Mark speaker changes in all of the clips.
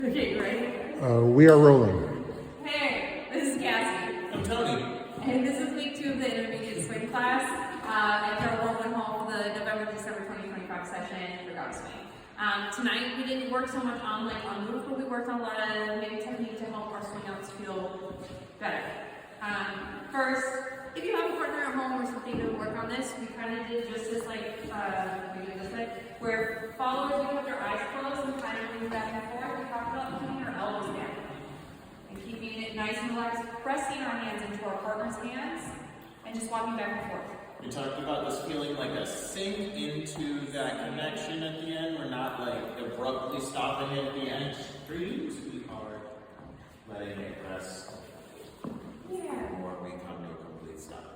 Speaker 1: Okay, you ready?
Speaker 2: We are rolling.
Speaker 1: Hey, this is Cassie.
Speaker 3: I'm Tony.
Speaker 1: And this is week 2 of the intermediate swing class at our rolling home for the November-December 2025 session for dog swing. Tonight we didn't work so much on move, but we worked on a lot of maybe technique to help our swing outs feel better. First, if you have a partner at home or something to work on this, we kind of did just as we did this way, where followers we put their eyes closed and kind of move back and forth. We talked about putting our elbows down and keeping it nice and relaxed, pressing our hands into our partner's hands and just walking back and forth.
Speaker 3: We talked about this feeling like a sink into that connection at the end. We're not like abruptly stopping at the end. Streams, we are letting it rest before we come to a complete stop.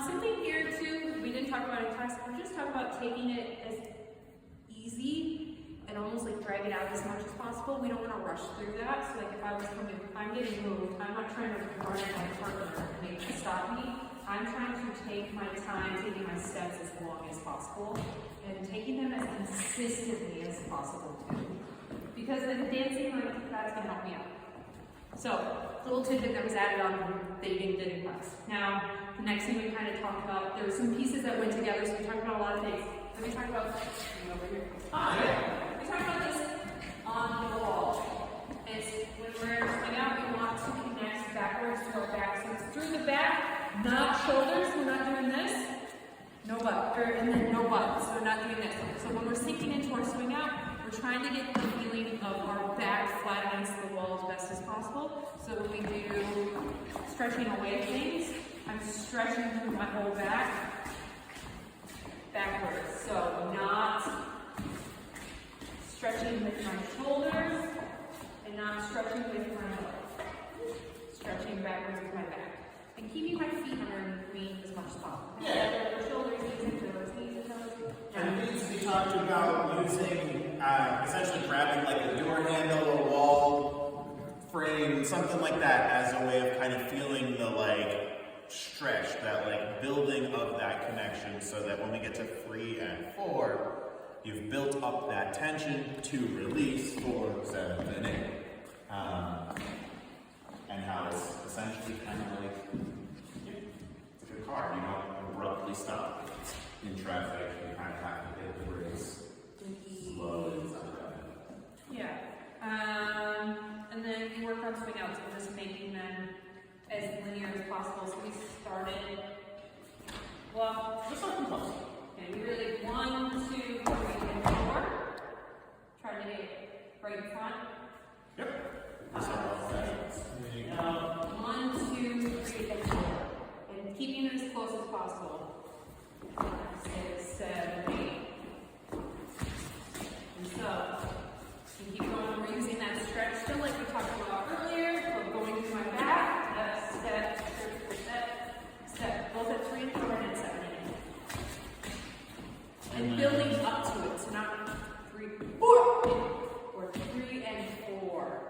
Speaker 1: Something here too, we didn't talk about in class, we're just talking about taking it as easy and almost like drag it out as much as possible. We don't want to rush through that. So like if I'm getting moved, I'm not trying to run at my partner and make it stop me. I'm trying to take my time, taking my steps as long as possible and taking them as consistently as possible too. Because then dancing, like, that's gonna help me out. So, a little tidbit that was added on that you didn't get in class. Now, the next thing we kind of talked about, there were some pieces that went together, so we talked about a lot of things. Let me talk about, over here. We talked about this on the wall. It's when we're swing out, we want to connect backwards to our back. So it's through the back, not shoulders, we're not doing this. No butt, and then no butt, so we're not doing this. So when we're sinking into our swing out, we're trying to get the feeling of our back flat against the wall as best as possible. So when we do stretching away things, I'm stretching through my whole back backwards. So not stretching with my shoulders and not stretching with my legs. Stretching backwards with my back. And keeping my feet underneath me as much as possible.
Speaker 3: Yeah.
Speaker 1: Shoulders, knees, and toes, knees and toes.
Speaker 3: And these we talked about using essentially grabbing like a door handle or wall frame, something like that, as a way of kind of feeling the like stretch, that like building of that connection, so that when we get to 3 and 4, you've built up that tension to release 4, 7, and 8. And how it's essentially kind of like, it's like a car, you don't abruptly stop in traffic, you kind of have to hit the brakes slowly and stuff like that.
Speaker 1: Yeah. And then we worked on swing outs and just making them as linear as possible. So we started,
Speaker 3: Just something close.
Speaker 1: okay, we really did 1, 2, 3, and 4. Trying to get right in front.
Speaker 3: Yep. There you go.
Speaker 1: 1, 2, 3, and 4. And keeping it as close as possible. 5, 6, 7, 8. And so, you keep going, we're using that stretch still like we talked about earlier. We're going through my back, step, step, both at 3 and 4 and at 7 and 8. And building up to it, so not 3, 4, or 3 and 4.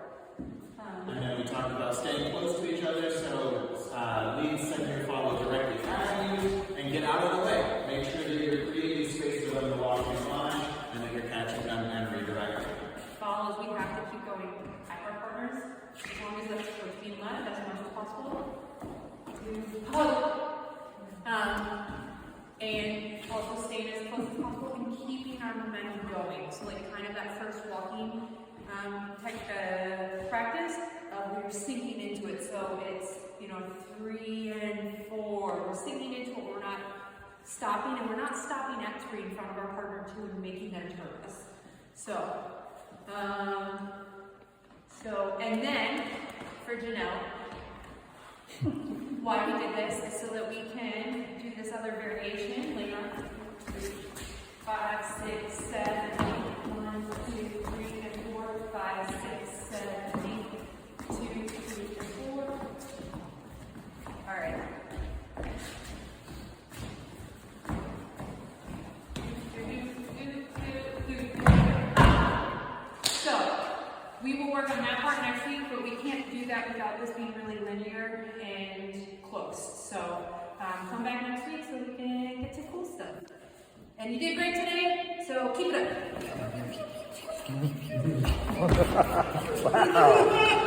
Speaker 3: And then we talked about staying close to each other, so lead, send your follow directly past you, and get out of the way. Make sure that you're creating space for them to walk in line, and that you're catching them and redirecting.
Speaker 1: Follows, we have to keep going at our partners, as long as that's what's being led, as much as possible. And also staying as close as possible and keeping our momentum going. So like kind of that first walking practice, we're sinking into it. So it's, 3 and 4. We're sinking into it. We're not stopping, and we're not stopping at 3 in front of our partner too and making them nervous. So, and then for Janelle, why we did this is so that we can do this other variation later on. 5, 6, 7, 8, 1, 2, 3, and 4, 5, 6, 7, 8, 2, 3, and 4. All right. So, we will work on that part next week, but we can't do that without this being really linear and close. So, come back next week so we can get to cool stuff. And you did great today, so keep it up.
Speaker 2: Wow.